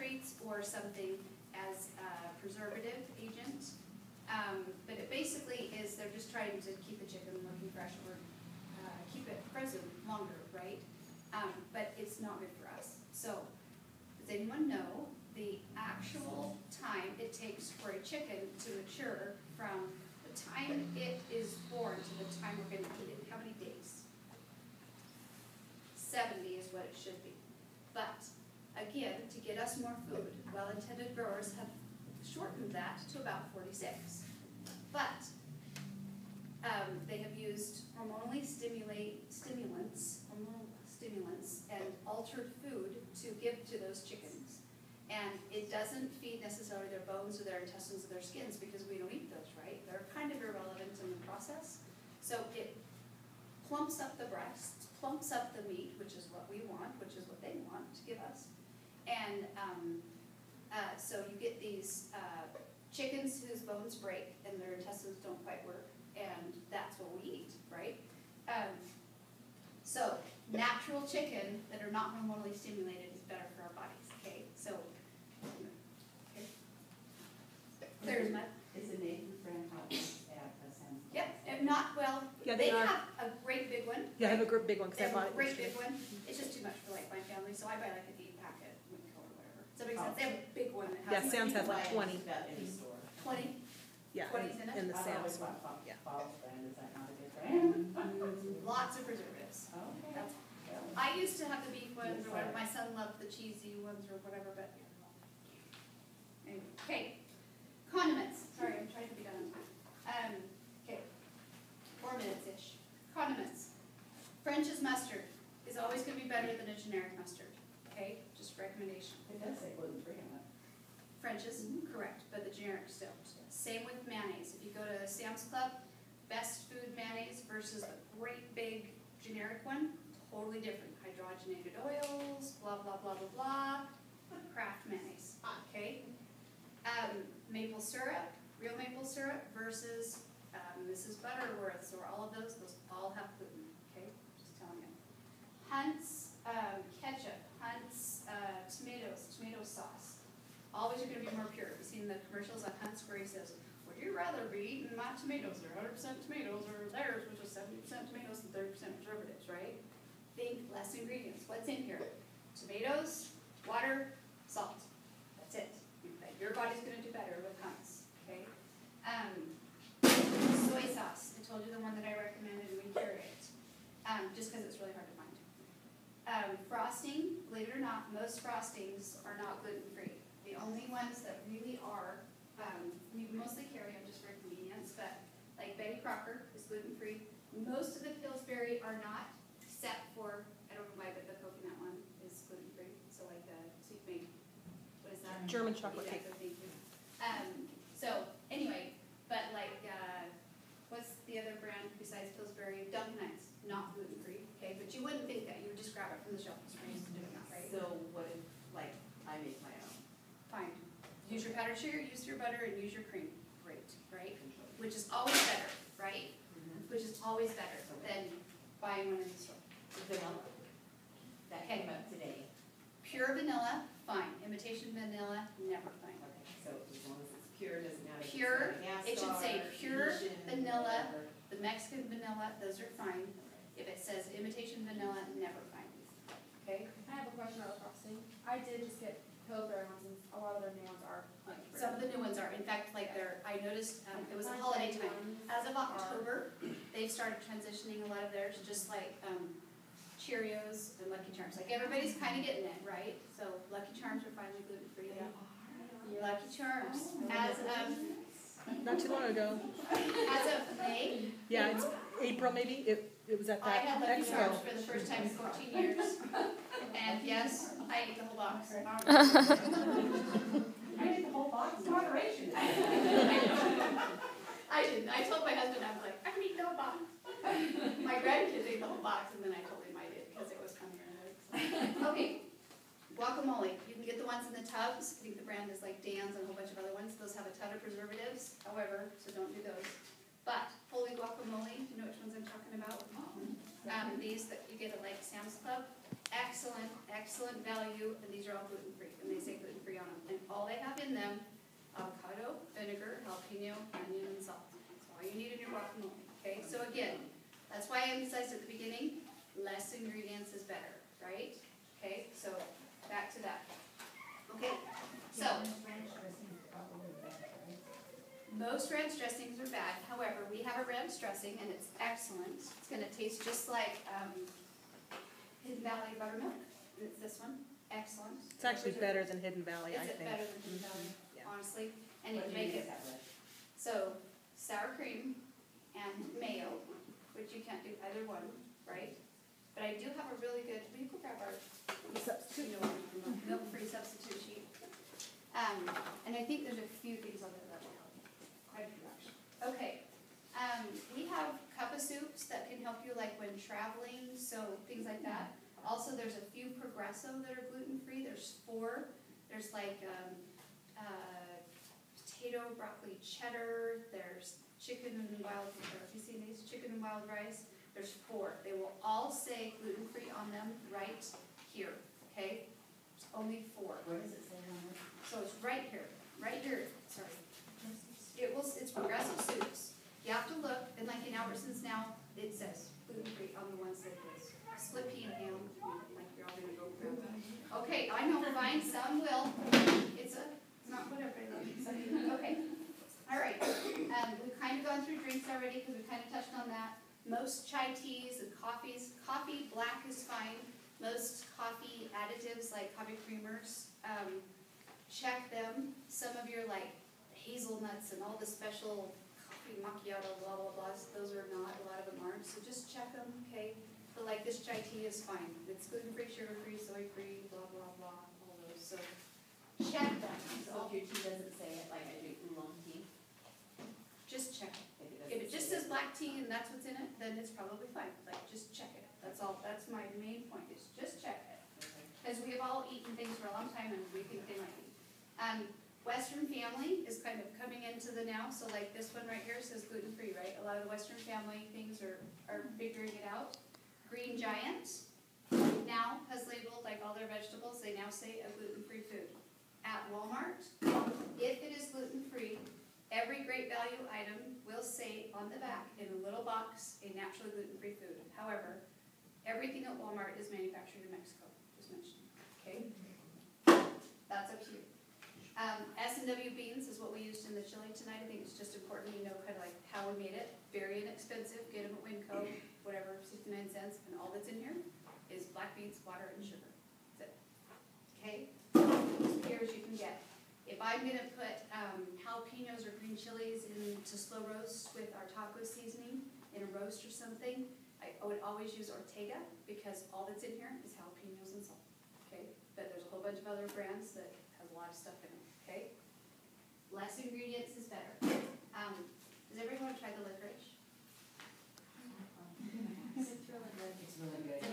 nitrates or something as a preservative agent. But it basically is they're just trying to keep the chicken looking fresh or keep it frozen longer, right? But it's not good for us. So, does anyone know the actual time it takes for a chicken to mature from the time it is born to the time we're going to eat it? How many days? 70 is what it should be. But, again, to get us more food, well-intended growers have shortened that to about 46. But they have used hormonally stimulants and altered food to give to those chickens. And it doesn't feed necessarily their bones or their intestines or their skins because we don't eat those, right? They're kind of irrelevant in the process. So it plumps up the breasts, plumps up the meat, which is what we want, which is what they want to give us. And so you get these chickens whose bones break and their intestines don't quite work, and that's what we eat, right? So natural chicken that are not hormonally stimulated is better for our bodies, okay? So, okay. There's my... Is it Nathan Friend House at Sam's? Yep, if not, well, yeah, they have a great big one. Yeah, I have a big one because I bought it. Great big one. It's just too much for like my family, so I buy like a deep packet, or whatever. So it makes sense. They have a big one that has. Yeah, Sam's has like 20. In the store. 20? Yeah, 20's in it? in the Sam's one. Yeah. Brand, is that not a good brand? Lots of preservatives. Okay. That's, I used to have the beef ones or whatever. My son loved the cheesy ones or whatever, but anyway. Okay. Condiments. Sorry, I'm trying to be done on time. Okay. 4 minutes-ish. Condiments. French's mustard is always going to be better than a generic mustard. Okay? Just recommendation. It does say gluten-free on it. French's, correct, but the generic still. Same with mayonnaise. If you go to Sam's Club, best food mayonnaise versus the great big generic one, totally different. Hydrogenated oils, blah, blah, blah, blah, blah. Kraft mayonnaise, okay? Maple syrup, real maple syrup versus Mrs. Butterworth's or all of those all have gluten, okay? Just telling you. Hunt's ketchup, Hunt's tomato sauce. Always are going to be more pure. You've seen the commercials on Hunt's where he says, would you rather be eating my tomatoes? They're 100% tomatoes, or theirs, which is 70% tomatoes and 30% preservatives, right? Think less ingredients. What's in here? Tomatoes, water, salt. That's it. Your body's going to do better with Hunt's, okay? Soy sauce. I told you the one that I recommended, and we carry it, just because it's really hard to find. Frosting, believe it or not, most frostings are not gluten-free. The only ones that really are, we mostly carry them just for convenience, but like Betty Crocker is gluten-free. Most of the Pillsbury are not, except for, I don't know why, but the coconut one is gluten-free. So like the sweet baked, what is that? German chocolate cake. So anyway, but like, what's the other brand besides Pillsbury? Dunkin' Ice, not gluten-free, okay? But you wouldn't think that. You would just grab it from the shelf. We're used to doing that, right? So what if, like, I make my own? Fine. Use your powdered sugar, use your butter, and use your cream. Great, right? Which is always better, right? Which is always better than buying one in the store. Vanilla. That came up today. Pure vanilla, fine. Imitation vanilla, never fine. Okay, so as long as it's pure, doesn't matter. if it's Pure, got a gas it should say star, pure Venetian, vanilla, whatever. the Mexican vanilla, those are fine. If it says imitation vanilla, never fine. Okay? I have a question about frosting. I did just get Pillsbury ones, and a lot of their new ones are gluten-free. Some of the new ones are. In fact, like I noticed it was a holiday time. As of October, they've started transitioning a lot of theirs, just like Cheerios and Lucky Charms. Like everybody's kind of getting it, right? So Lucky Charms are finally gluten-free. Yeah. Lucky Charms, as of Not too long ago. as of May. Yeah, it's April maybe. It was at I that had Lucky expo. Charms for the first time in 14 years. And yes, I ate the whole box. I did the whole box. Moderation. I didn't. I told my husband, I was like, I can eat the whole box. My grandkids ate the whole box, and then I told him I did because it was coming early. Okay, guacamole. You can get the ones in the tubs. I think the brand is like Dan's and a whole bunch of other ones. Those have a ton of preservatives, however, so don't do those. But holy guacamole, do you know which ones I'm talking about? These that you get at like Sam's Club, excellent, excellent value, and these are all gluten-free, and they say gluten-free on them. And all they have in them, avocado, vinegar, jalapeno, onion, and salt. That's all you need in your guacamole, okay? So again, that's why I emphasized at the beginning, less ingredients is better, right? Okay, so back to that. Okay, so most ranch dressings are bad. However, we have a ranch dressing and it's excellent. It's going to taste just like Hidden Valley buttermilk. It's this one. Excellent. It's actually better than Hidden Valley, I Is it think. better than Hidden Valley, Yeah. honestly? And you What can do you make use it that with? so sour cream and mayo, which you can't do either one, right? But I do have a really good. Will you go grab our Substitute. milk-free substitute sheet? And I think there's a few things on there that will help. Quite a few actually. Okay. We have cup of soups that can help you like when traveling, so things like that. Also, there's a few Progresso that are gluten-free. There's 4. There's like potato, broccoli, cheddar. There's chicken and wild, have you seen these? Chicken and wild rice. There's 4. They will all say gluten-free on them right here, okay? There's only 4. Where does it say on it? So it's right here, sorry. It's Progressive Soups. You have to look, and like in Albertsons now, it says gluten-free on the ones like this. Split pea and ham, like you're all gonna go grab that. Okay, I know, fine, some will. It's not what everybody loves. Okay, all right. We've kind of gone through drinks already because we kind of touched on that. Most chai teas and coffees, coffee black is fine. Most coffee additives like coffee creamers, check them. Some of your like hazelnuts and all the special coffee macchiato blah blah blahs, those are not, a lot of them aren't, so just check them, okay? But like this chai tea is fine. It's gluten-free, sugar-free, soy-free, blah blah blah, all those, so check them. So if your tea doesn't say it, like I do oolong tea, Just check it. if If it just says black tea and that's what's in it, then it's probably fine. Like, just check it. That's all, that's my main point, is just check it. Because we have all eaten things for a long time and we think they might be. Western Family is kind of coming into the now, so like this one right here says gluten-free, right? A lot of the Western Family things are figuring it out. Green Giant now has labeled like all their vegetables, they now say a gluten-free food. At Walmart, if it is gluten-free, every Great Value item will say on the back in a little box a naturally gluten-free food. However, everything at Walmart is manufactured in Mexico, just mentioned, okay? That's up to you. S&W beans is what we used in the chili tonight. I think it's just important you know kind of like how we made it. Very inexpensive, get them at Winco, whatever, 69 cents, and all that's in here is black beans, water, and sugar. That's it. Okay? As pure as you can get. If I'm gonna put jalapenos or green chilies into slow roast with our taco seasoning in a roast or something, I would always use Ortega because all that's in here is jalapenos and salt. Okay? But there's a whole bunch of other brands that has a lot of stuff in them. Okay? Less ingredients is better. Does everyone try the licorice? It's really good. It's really good.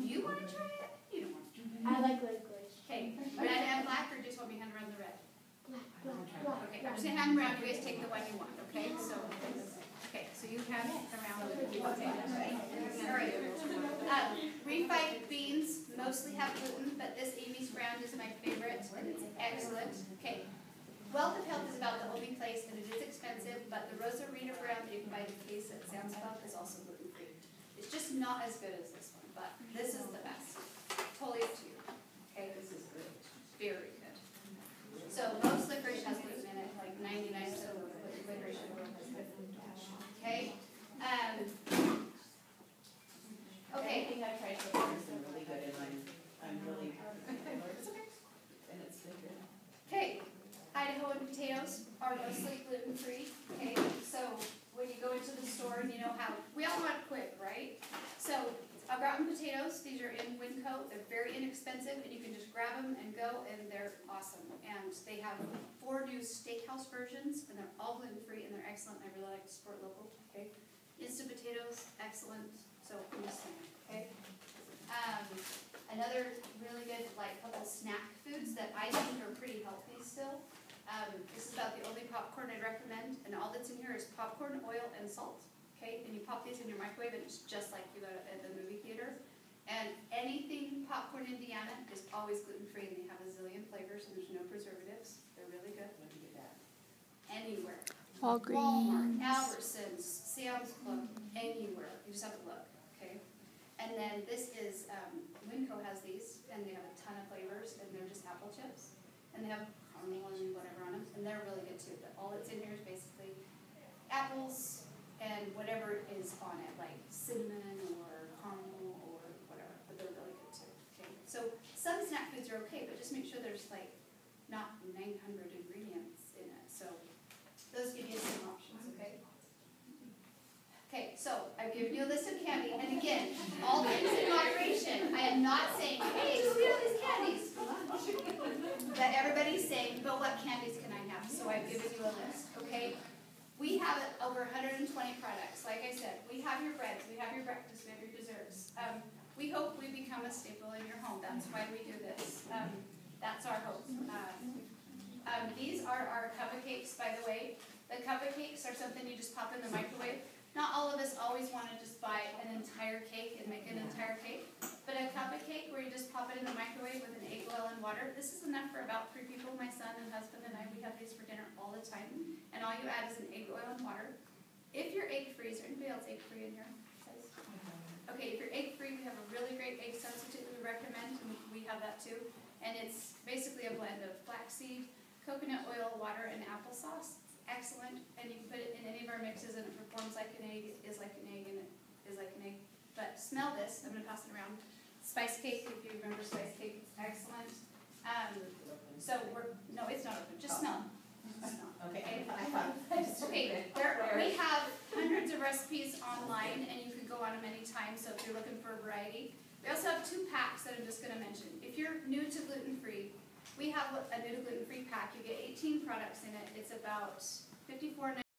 You want to try it? You don't want to try it. I like licorice. Okay, red and black, or just want me to hand around the red? Black. Okay, I'm just gonna hand them around. You guys take the one you want. Okay, so you have it around. Okay, all right. Refried beans mostly have gluten, but this Amy's brand is my favorite, and it's excellent. Okay. Wealth of Health is about the only place, and it is expensive, but the Rosarita brand that you can buy in the case at Sam's Club is also gluten-free. It's just not as good as this one, but this is the best. Totally up to you. Okay, this is good. Very good. So most licorice has gluten in it, like 99% of licorice in the world has gluten. Okay. Okay. I think I tried to make this really good, and I'm really. And it's been good. Okay. Idaho and potatoes are mostly gluten-free. Okay. So when you go into the store and you know how we all want it quick, right? So au gratin potatoes, these are in Winco. They're very inexpensive, and you can just grab them and go, and they're awesome. And they have 4 new steakhouse versions, and they're all gluten-free, and they're excellent. I really like to support local. Okay. Instant potatoes, excellent. So I'm just saying, okay. Another really good like couple snack foods that I think are pretty healthy still. This is about the only popcorn I'd recommend, and all that's in here is popcorn, oil, and salt. Okay, and you pop these in your microwave, and it's just like you got at the movie theater. And anything popcorn Indiana is always gluten-free, and they have a zillion flavors, and there's no preservatives. They're really good. When do you get that? Anywhere. Walgreens. Walmart, Albertsons, Sam's Club, anywhere. You just have to look, okay? And then this is, Winco has these, and they have a ton of flavors, and they're just apple chips. And they have caramel and whatever on them, and they're really good too. But all that's in here is basically apples and whatever is on it, like cinnamon or caramel or whatever, but they're really good too, okay? So some snack foods are okay, but just make sure there's like not 900 ingredients in it, so those give you some options, okay? Okay, so I've given you a list of candy, and again, all things in moderation. I am not saying, hey, go get all these candies. That everybody's saying, but what candies can I have? So I've given you a list, okay? We have over 120 products. Like I said, we have your breads, we have your breakfast, we have your desserts. We hope we become a staple in your home. That's why we do this. That's our hope. These are our cupcakes, by the way. The cupcakes are something you just pop in the microwave. Not all of us always want to just buy an entire cake and make an entire cake, but a cupcake where you just pop it in the microwave with an egg, oil, and water. This is enough for about 3 people. My son and husband and I, we have these for dinner all the time. And all you add is an egg, oil, and water. If you're egg-free, is there anybody else egg-free in here? Okay, if you're egg-free, we have a really great egg substitute that we recommend, and we have that too. And it's basically a blend of flaxseed, coconut oil, water, and applesauce. It's excellent, and you can put it in any of our mixes, and it performs like an egg, it is like an egg, and it is like an egg. But smell this, I'm going to pass it around. Spice cake, if you remember spice cake, it's excellent. So no, it's not open, just smell. Just smell. Okay. Okay, we have hundreds of recipes online, and you can go on them anytime, so if you're looking for a variety. We also have 2 packs that I'm just going to mention. If you're new to gluten-free, we have a new to gluten-free pack. You get 18 products in it. It's about $54.99.